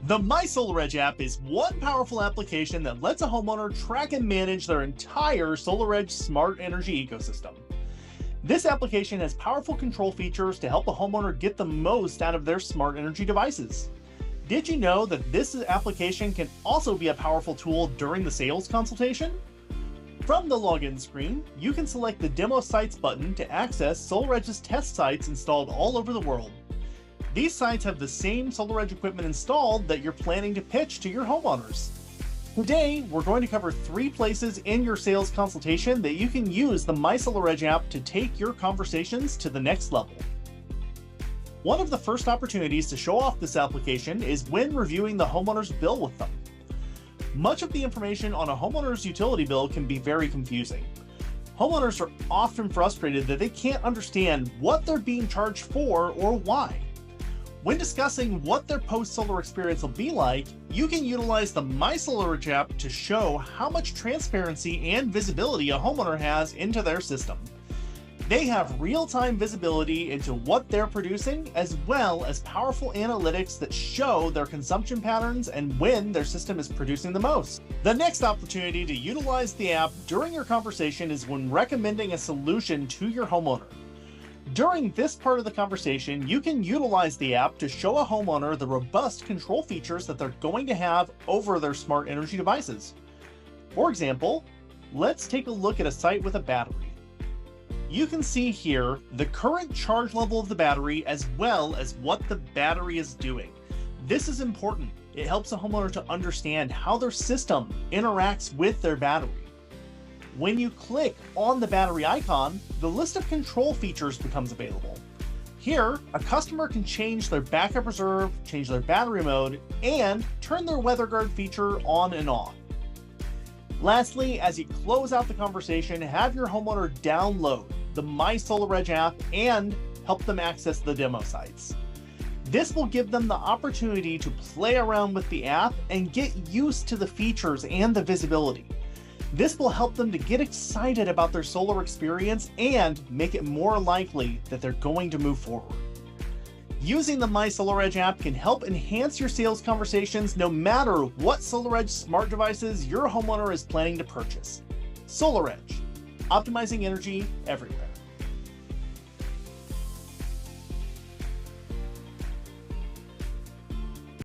The MySolarEdge app is one powerful application that lets a homeowner track and manage their entire SolarEdge smart energy ecosystem. This application has powerful control features to help a homeowner get the most out of their smart energy devices. Did you know that this application can also be a powerful tool during the sales consultation? From the login screen, you can select the Demo Sites button to access SolarEdge's test sites installed all over the world. These sites have the same SolarEdge equipment installed that you're planning to pitch to your homeowners. Today, we're going to cover 3 places in your sales consultation that you can use the MySolarEdge app to take your conversations to the next level. One of the first opportunities to show off this application is when reviewing the homeowner's bill with them. Much of the information on a homeowner's utility bill can be very confusing. Homeowners are often frustrated that they can't understand what they're being charged for or why. When discussing what their post-solar experience will be like, you can utilize the MySolarEdge app to show how much transparency and visibility a homeowner has into their system. They have real-time visibility into what they're producing, as well as powerful analytics that show their consumption patterns and when their system is producing the most. The next opportunity to utilize the app during your conversation is when recommending a solution to your homeowner. During this part of the conversation, you can utilize the app to show a homeowner the robust control features that they're going to have over their smart energy devices. For example, let's take a look at a site with a battery. You can see here the current charge level of the battery as well as what the battery is doing. This is important. It helps a homeowner to understand how their system interacts with their battery. When you click on the battery icon, the list of control features becomes available. Here, a customer can change their backup reserve, change their battery mode, and turn their weather guard feature on and off. Lastly, as you close out the conversation, have your homeowner download the MySolarEdge app and help them access the demo sites. This will give them the opportunity to play around with the app and get used to the features and the visibility. This will help them to get excited about their solar experience and make it more likely that they're going to move forward. Using the MySolarEdge app can help enhance your sales conversations no matter what SolarEdge smart devices your homeowner is planning to purchase. SolarEdge, optimizing energy everywhere.